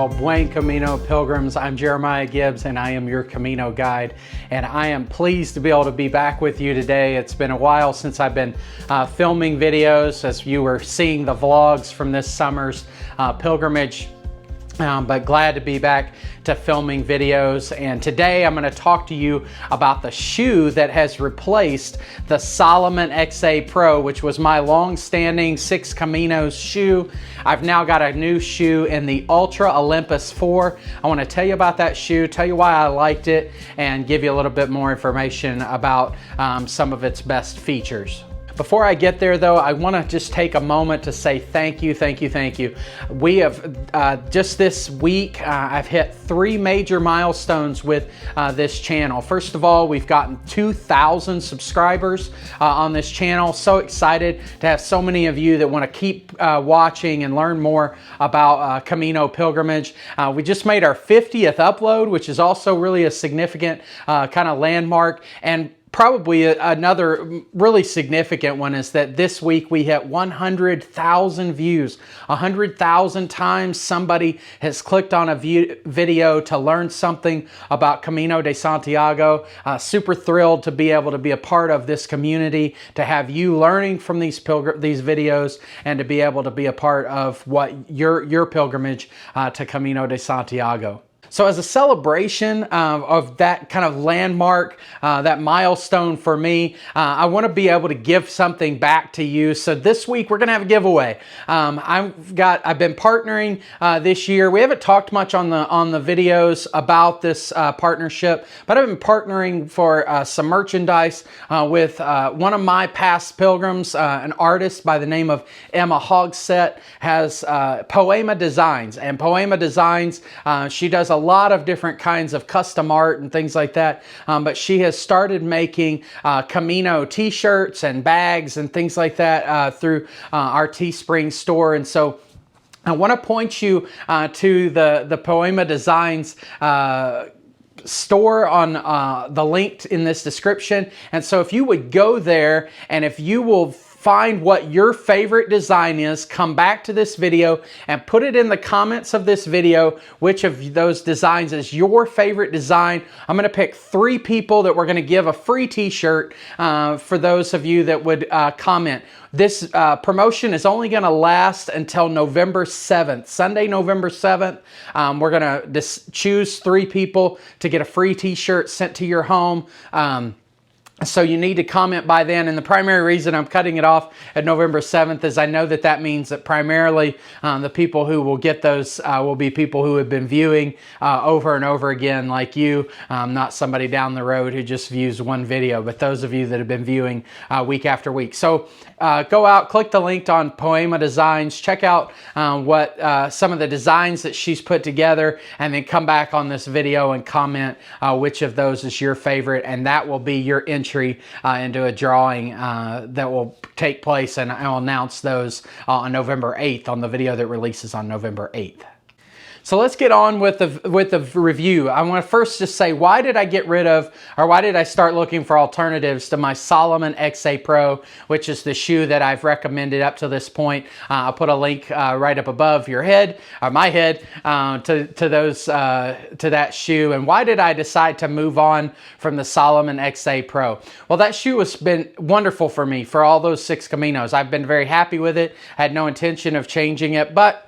El Buen Camino Pilgrims. I'm Jeremiah Gibbs and I am your Camino guide, and I am pleased to be able to be back with you today. It's been a while since I've been filming videos, as you were seeing the vlogs from this summer's pilgrimage. But glad to be back to filming videos, and today I'm going to talk to you about the shoe that has replaced the Salomon XA Pro, which was my long-standing Six Caminos shoe. I've now got a new shoe in the Altra Olympus 4. I want to tell you about that shoe, tell you why I liked it, and give you a little bit more information about some of its best features. Before I get there though, I want to just take a moment to say thank you. We have, just this week, I've hit 3 major milestones with this channel. First of all, we've gotten 2,000 subscribers on this channel. So excited to have so many of you that want to keep watching and learn more about Camino pilgrimage. We just made our 50th upload, which is also really a significant kind of landmark. And probably another really significant one is that this week we hit 100,000 views. 100,000 times somebody has clicked on a video to learn something about Camino de Santiago. Super thrilled to be able to be a part of this community, to have you learning from these videos, and to be able to be a part of what your pilgrimage to Camino de Santiago. So as a celebration of that kind of landmark, that milestone for me, I want to be able to give something back to you. So this week we're going to have a giveaway. I've been partnering this year. We haven't talked much on the videos about this partnership, but I've been partnering for some merchandise with one of my past pilgrims, an artist by the name of Emma Hogsett, has Poiema Designs, and Poiema Designs, she does a lot of different kinds of custom art and things like that, but she has started making Camino t-shirts and bags and things like that through our Teespring store. And so I want to point you to the Poiema Designs store on the link in this description. And so if you would go there, and if you will find what your favorite design is, come back to this video and put it in the comments of this video which of those designs is your favorite design. I'm going to pick 3 people that we're going to give a free t-shirt for those of you that would comment. This promotion is only going to last until November 7th, Sunday, November 7th. We're going to choose 3 people to get a free t-shirt sent to your home. So you need to comment by then, and the primary reason I'm cutting it off at November 7th is I know that that means that primarily the people who will get those will be people who have been viewing over and over again, like you, not somebody down the road who just views one video, but those of you that have been viewing week after week. So go out, click the link on Poiema Designs, check out what some of the designs that she's put together, and then come back on this video and comment which of those is your favorite, and that will be your entry into a drawing that will take place, and I'll announce those on November 8th on the video that releases on November 8th. So let's get on with the review. I want to first just say, why did I get rid of, or why did I start looking for alternatives to my Salomon XA Pro, which is the shoe that I've recommended up to this point. I'll put a link right up above your head, or my head, to that shoe. And why did I decide to move on from the Salomon XA Pro? Well, that shoe has been wonderful for me for all those 6 Caminos. I've been very happy with it. I had no intention of changing it, but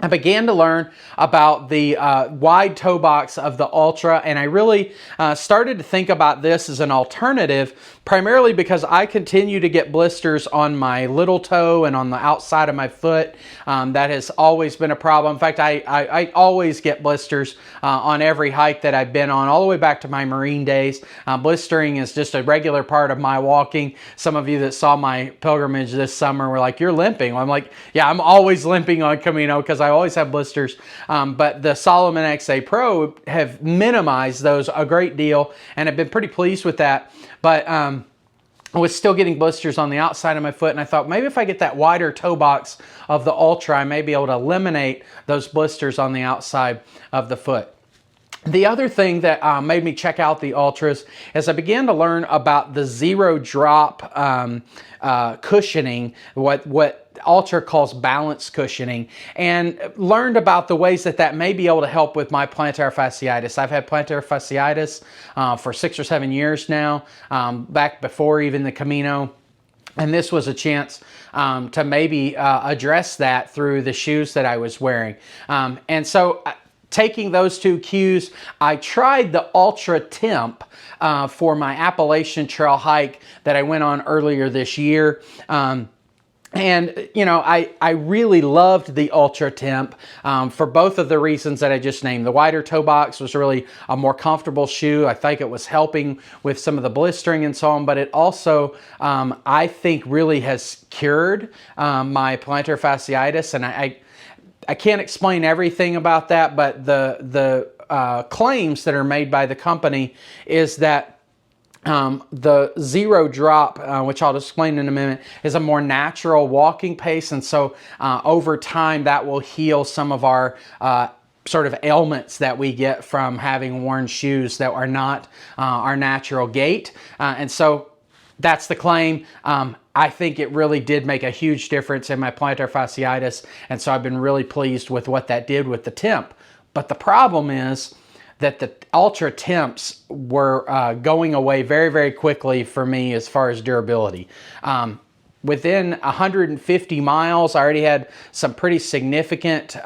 I began to learn about the wide toe box of the Ultra, and I really started to think about this as an alternative, primarily because I continue to get blisters on my little toe and on the outside of my foot. That has always been a problem. In fact, I always get blisters on every hike that I've been on, all the way back to my Marine days. Blistering is just a regular part of my walking. Some of you that saw my pilgrimage this summer were like, "You're limping." I'm like, yeah, I'm always limping on Camino because I always have blisters. But the Salomon XA Pro have minimized those a great deal, and I've been pretty pleased with that. But I was still getting blisters on the outside of my foot, and I thought maybe if I get that wider toe box of the Ultra, I may be able to eliminate those blisters on the outside of the foot. The other thing that made me check out the Ultras is I began to learn about the zero drop cushioning, what Altra calls balance cushioning, and learned about the ways that that may be able to help with my plantar fasciitis. I've had plantar fasciitis for 6 or 7 years now, back before even the Camino. And this was a chance to maybe address that through the shoes that I was wearing. And so taking those two cues, I tried the Ultra Temp for my Appalachian Trail hike that I went on earlier this year. And, you know, I really loved the Ultra Temp for both of the reasons that I just named. The wider toe box was really a more comfortable shoe. I think it was helping with some of the blistering and so on, but it also, I think, really has cured my plantar fasciitis. And I can't explain everything about that, but the claims that are made by the company is that the zero drop, which I'll explain in a minute, is a more natural walking pace. And so over time, that will heal some of our sort of ailments that we get from having worn shoes that are not our natural gait. And so that's the claim. I think it really did make a huge difference in my plantar fasciitis. And so I've been really pleased with what that did with the Temp. But the problem is that the Ultra Temps were going away very, very quickly for me as far as durability. Within 150 miles, I already had some pretty significant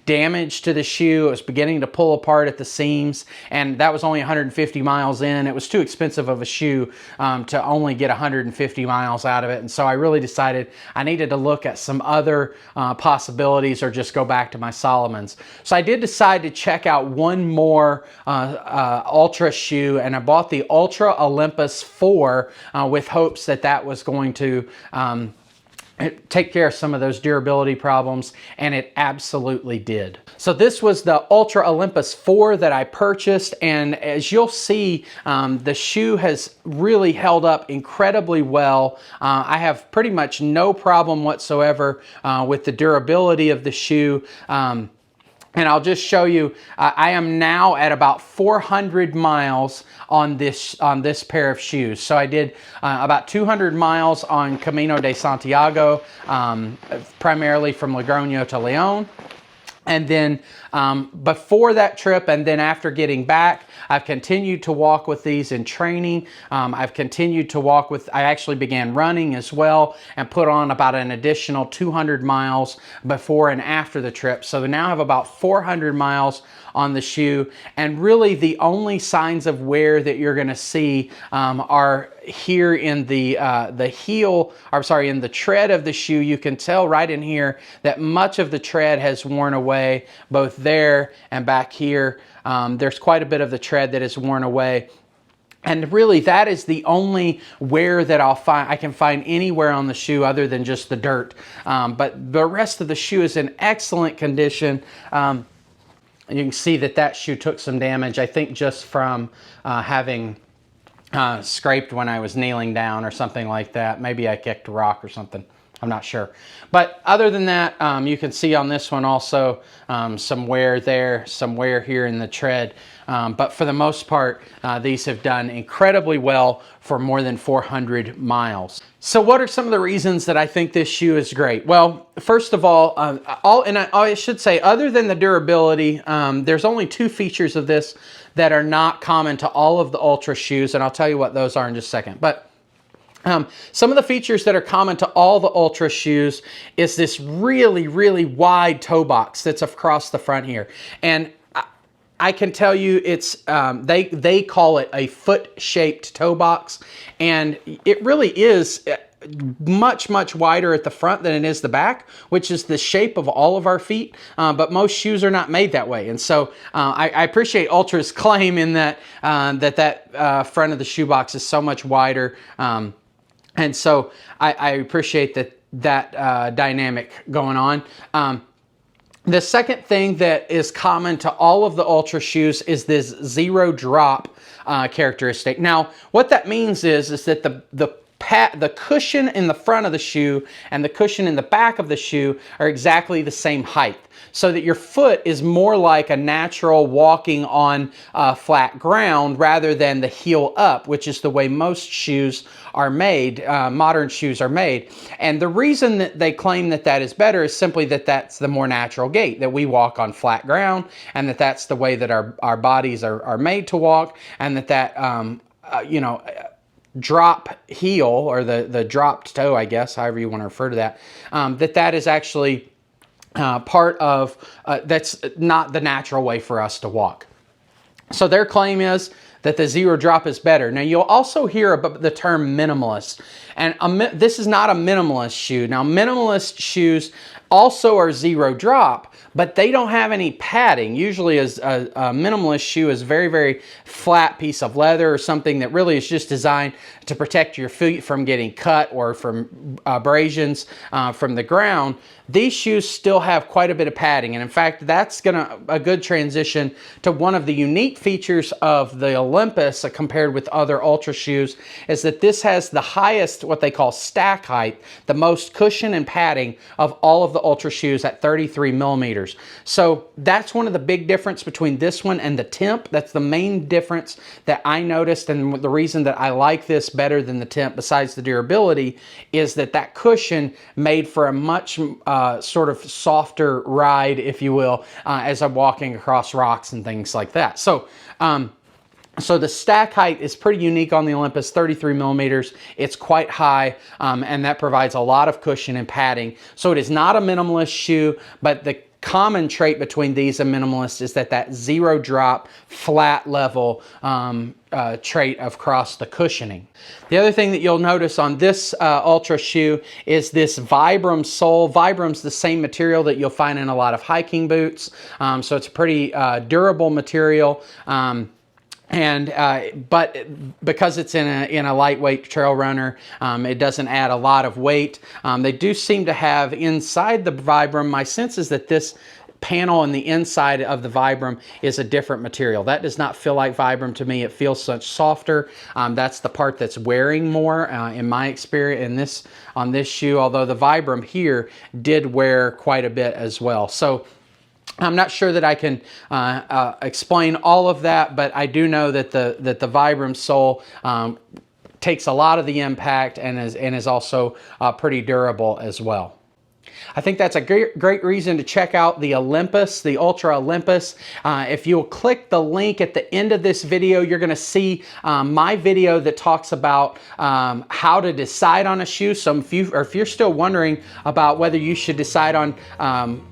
damage to the shoe. It was beginning to pull apart at the seams, and that was only 150 miles in. It was too expensive of a shoe to only get 150 miles out of it, and so I really decided I needed to look at some other possibilities or just go back to my Solomons. So I did decide to check out one more Ultra shoe, and I bought the Altra Olympus 4 with hopes that that was going to take care of some of those durability problems, and it absolutely did. So this was the Altra Olympus 4 that I purchased, and as you'll see, the shoe has really held up incredibly well. I have pretty much no problem whatsoever with the durability of the shoe. And I'll just show you, I am now at about 400 miles on this pair of shoes. So I did about 200 miles on Camino de Santiago, primarily from Logroño to León. And then before that trip and then after getting back, I've continued to walk with these in training. I've continued to walk with, I actually began running as well and put on about an additional 200 miles before and after the trip. So now I have about 400 miles on the shoe, and really the only signs of wear that you're going to see are here in the heel, or sorry, in the tread of the shoe. You can tell right in here that much of the tread has worn away, both there and back here. There's quite a bit of the tread that is worn away. And really, that is the only wear that I can find anywhere on the shoe other than just the dirt. But the rest of the shoe is in excellent condition. You can see that that shoe took some damage, I think just from having scraped when I was kneeling down or something like that. Maybe I kicked a rock or something. I'm not sure. But other than that, you can see on this one also some wear there, some wear here in the tread. But for the most part, these have done incredibly well for more than 400 miles. So what are some of the reasons that I think this shoe is great? Well, first of all, I should say, other than the durability, there's only 2 features of this that are not common to all of the Ultra shoes, and I'll tell you what those are in just a second. But some of the features that are common to all the Ultra shoes is this really, really wide toe box that's across the front here. And I can tell you it's, they call it a foot-shaped toe box, and it really is much, much wider at the front than it is the back, which is the shape of all of our feet, but most shoes are not made that way. And so I appreciate Ultra's claim in that that front of the shoe box is so much wider. And so I appreciate that dynamic going on. The second thing that is common to all of the Ultra shoes is this zero drop characteristic. Now, what that means is that the the cushion in the front of the shoe and the cushion in the back of the shoe are exactly the same height, so that your foot is more like a natural walking on flat ground rather than the heel up, which is the way most shoes are made, modern shoes are made. And the reason that they claim that that is better is simply that that's the more natural gait, that we walk on flat ground, and that that's the way that our bodies are made to walk, and that you know, drop heel, or the dropped toe, I guess, however you want to refer to that, that is actually part of, that's not the natural way for us to walk. So their claim is that the zero drop is better. Now you'll also hear about the term minimalist, and this is not a minimalist shoe. Now minimalist shoes also are zero drop, but they don't have any padding. Usually a minimalist shoe is a very, very flat piece of leather or something that really is just designed to protect your feet from getting cut or from abrasions from the ground. These shoes still have quite a bit of padding, and in fact that's a good transition to one of the unique features of the Olympus compared with other Ultra shoes, is that this has the highest, what they call stack height, the most cushion and padding of all of the Ultra shoes at 33 millimeters. So that's one of the big difference between this one and the Temp. That's the main difference that I noticed, and the reason that I like this better than the Temp, besides the durability, is that that cushion made for a much sort of softer ride, if you will, as I'm walking across rocks and things like that. So so the stack height is pretty unique on the Olympus, 33 millimeters. It's quite high, and that provides a lot of cushion and padding. So it is not a minimalist shoe, but the common trait between these and minimalist is that zero drop, flat level trait across the cushioning. The other thing that you'll notice on this Ultra shoe is this Vibram sole. Vibram's the same material that you'll find in a lot of hiking boots, so it's a pretty durable material. But because it's in a lightweight trail runner, it doesn't add a lot of weight. They do seem to have inside the Vibram, my sense is that this panel on the inside of the Vibram is a different material. That does not feel like Vibram to me. It feels much softer. That's the part that's wearing more in my experience on this shoe, although the Vibram here did wear quite a bit as well. So I'm not sure that I can explain all of that, but I do know that the Vibram sole takes a lot of the impact and is also pretty durable as well. I think that's a great reason to check out the Olympus, the Ultra Olympus. If you'll click the link at the end of this video, you're going to see my video that talks about how to decide on a shoe. So if you're still wondering about whether you should decide on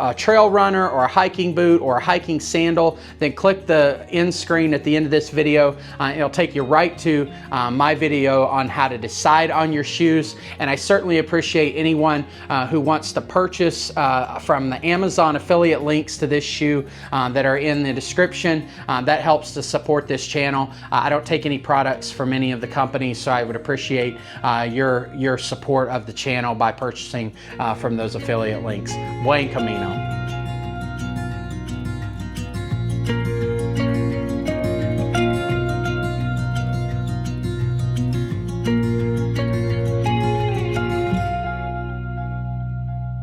a trail runner or a hiking boot or a hiking sandal, then click the end screen at the end of this video. It'll take you right to my video on how to decide on your shoes. And I certainly appreciate anyone who wants to purchase from the Amazon affiliate links to this shoe that are in the description. That helps to support this channel. I don't take any products from any of the companies, so I would appreciate your support of the channel by purchasing from those affiliate links. Buen camino.